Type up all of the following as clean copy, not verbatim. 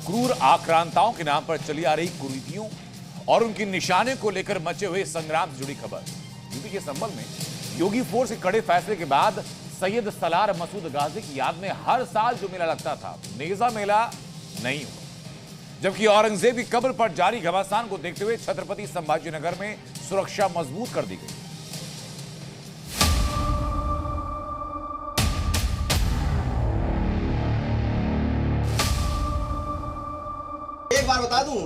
क्रूर आक्रांताओं के नाम पर चली आ रही कुरीतियों और उनकी निशाने को लेकर मचे हुए संग्राम से जुड़ी खबर। यूपी के संभल में योगी फोर्स के कड़े फैसले के बाद सैयद सलार मसूद गाजी की याद में हर साल जो मेला लगता था, नेजा मेला नहीं हुआ। जबकि औरंगजेब की कब्र पर जारी घमासान को देखते हुए छत्रपति संभाजीनगर में सुरक्षा मजबूत कर दी गई। एक बार बता दूं,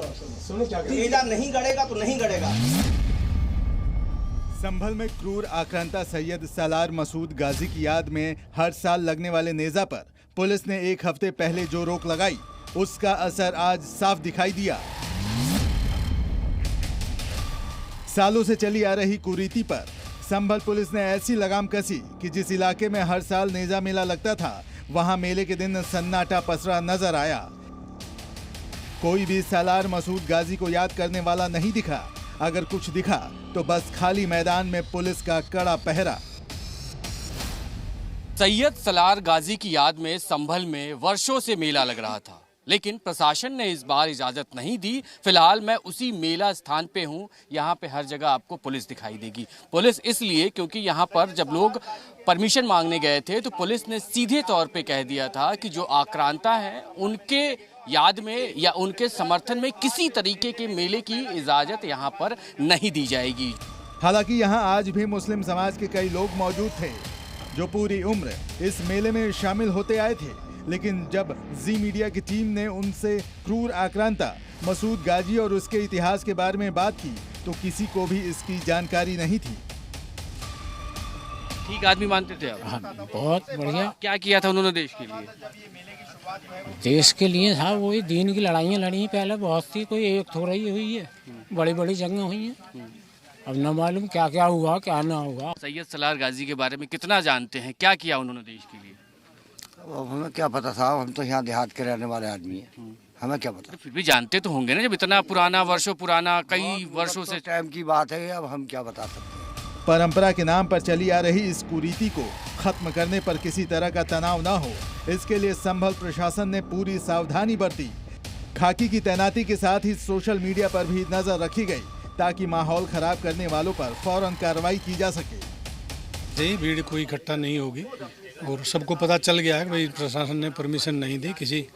नेजा नहीं गड़ेगा तो नहीं गड़ेगा। संभल में क्रूर आक्रांता सैयद सलार मसूद गाजी की याद में हर साल लगने वाले नेजा पर पुलिस ने एक हफ्ते पहले जो रोक लगाई, उसका असर आज साफ दिखाई दिया। सालों से चली आ रही कुरीति पर संभल पुलिस ने ऐसी लगाम कसी कि जिस इलाके में हर साल नेजा मेला लगता था, वहां मेले के दिन सन्नाटा पसरा नजर आया। कोई भी सलार मसूद गाजी को याद करने वाला नहीं दिखा। अगर कुछ दिखा तो बस खाली मैदान में पुलिस का कड़ा पहरा। सैयद सलार गाजी की याद में संभल में वर्षों से मेला लग रहा था, लेकिन प्रशासन ने इस बार इजाजत नहीं दी। फिलहाल मैं उसी मेला स्थान पे हूँ। यहाँ पे हर जगह आपको पुलिस दिखाई देगी। पुलिस इसलिए क्योंकि यहाँ पर जब लोग परमिशन मांगने गए थे तो पुलिस ने सीधे तौर पे कह दिया था कि जो आक्रांता हैं उनके याद में या उनके समर्थन में किसी तरीके के मेले की इजाजत यहाँ पर नहीं दी जाएगी। हालांकि यहाँ आज भी मुस्लिम समाज के कई लोग मौजूद थे जो पूरी उम्र इस मेले में शामिल होते आए थे, लेकिन जब जी मीडिया की टीम ने उनसे क्रूर आक्रांता मसूद गाजी और उसके इतिहास के बारे में बात की तो किसी को भी इसकी जानकारी नहीं थी। ठीक आदमी मानते थे आप? हाँ, बहुत बढ़िया। क्या किया था उन्होंने देश के लिए? देश के लिए साहब वही दीन की लड़ाइयाँ लड़ी पहले बहुत सी, कोई एक थोड़ा ही हुई है, बड़ी बड़ी जंगें हुई हैं। अब न मालूम क्या क्या हुआ क्या ना हुआ। सैयद सलार गाजी के बारे में कितना जानते हैं? क्या किया उन्होंने देश के लिए? अब हमें क्या पता साहब, हम तो यहाँ देहात के रहने वाले आदमी हैं, हमें क्या पता। तो फिर भी जानते तो होंगे ना, जब इतना पुराना, वर्षों पुराना, कई वर्षों से टाइम की बात है, अब हम क्या बता सकते हैं। परंपरा के नाम पर चली आ रही इस कुरीति को खत्म करने पर किसी तरह का तनाव न हो, इसके लिए संभल प्रशासन ने पूरी सावधानी बरती। खाकी की तैनाती के साथ ही सोशल मीडिया पर भी नजर रखी गई ताकि माहौल खराब करने वालों पर फौरन कार्रवाई की जा सके। भीड़ कोई इकट्ठा नहीं होगी और सबको पता चल गया है कि भाई प्रशासन ने परमिशन नहीं दी, किसी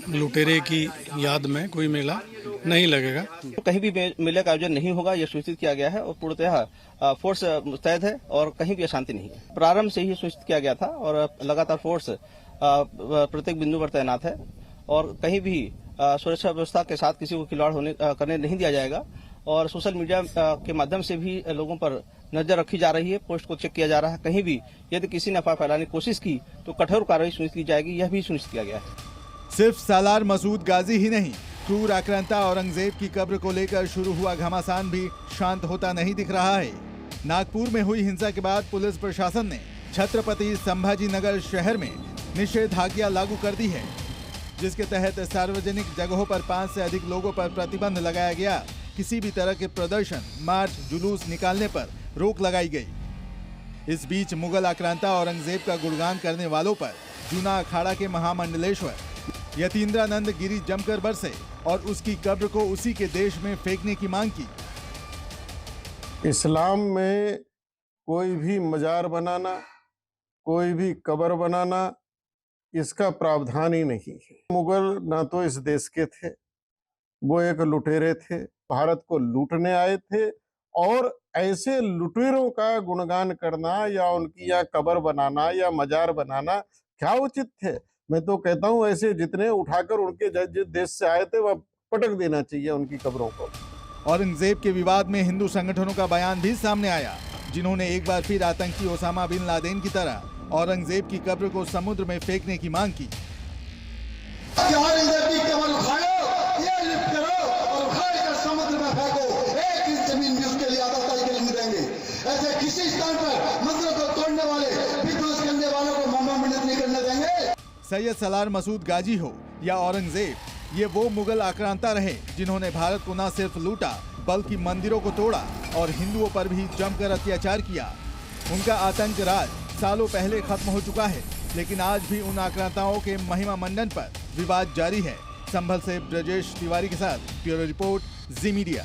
लुटेरे की याद में कोई मेला नहीं लगेगा। तो कहीं भी मेले का आयोजन नहीं होगा, यह सुनिश्चित किया गया है और पूर्णतः फोर्स मुस्तैद है और कहीं भी अशांति नहीं है। प्रारंभ से ही सुनिश्चित किया गया था और लगातार फोर्स प्रत्येक बिंदु पर तैनात है और कहीं भी सुरक्षा व्यवस्था के साथ किसी को खिलवाड़ करने नहीं दिया जाएगा। और सोशल मीडिया के माध्यम से भी लोगों पर नजर रखी जा रही है, पोस्ट को चेक किया जा रहा है। कहीं भी यदि किसी ने अफवाह फैलाने की कोशिश की तो कठोर कार्रवाई सुनिश्चित की जाएगी, यह भी सुनिश्चित किया गया है। सिर्फ सलार मसूद गाजी ही नहीं, क्रूर आक्रांता औरंगजेब की कब्र को लेकर शुरू हुआ घमासान भी शांत होता नहीं दिख रहा है। नागपुर में हुई हिंसा के बाद पुलिस प्रशासन ने छत्रपति संभाजीनगर शहर में निषेधाज्ञा लागू कर दी है, जिसके तहत सार्वजनिक जगहों पर 5 से अधिक लोगों पर प्रतिबंध लगाया गया। किसी भी तरह के प्रदर्शन, मार्च, जुलूस निकालने पर रोक लगाई गई। इस बीच मुगल आक्रांता औरंगजेब का गुणगान करने वालों पर जूना अखाड़ा के महामंडलेश्वर यतीन्द्रानंद गिरी जमकर बरसे और उसकी कब्र को उसी के देश में फेंकने की मांग की। इस्लाम में कोई भी मजार बनाना, कोई भी कब्र बनाना, इसका प्रावधान ही नहीं है। मुगल ना तो इस देश के थे, वो एक लुटेरे थे, भारत को लूटने आए थे और ऐसे लुटेरों का गुणगान करना या उनकी या कब्र बनाना या मजार बनाना क्या उचित थे। मैं तो कहता हूँ ऐसे जितने उठाकर उनके जिस देश से आए थे वह पटक देना चाहिए उनकी कब्रों को। औरंगजेब के विवाद में हिंदू संगठनों का बयान भी सामने आया, जिन्होंने एक बार फिर आतंकी ओसामा बिन लादेन की तरह औरंगजेब की कब्र को समुद्र में फेंकने की मांग की। समुद्र में फेंको, 1 इंच जमीन भी उसके लिए आधा के लिए नहीं देंगे। ऐसे किसी स्थान पर मंदिरों को तोड़ने वाले, विध्वंस करने वालों को मम्मत नहीं करने देंगे। सैयद सलार मसूद गाजी हो या औरंगजेब, ये वो मुगल आक्रांता रहे जिन्होंने भारत को न सिर्फ लूटा बल्कि मंदिरों को तोड़ा और हिंदुओं पर भी जमकर अत्याचार किया। उनका आतंक राज सालों पहले खत्म हो चुका है, लेकिन आज भी उन आक्रांताओं के महिमा मंडन पर विवाद जारी है। संभल से ब्रजेश तिवारी के साथ ब्यूरो रिपोर्ट जी मीडिया।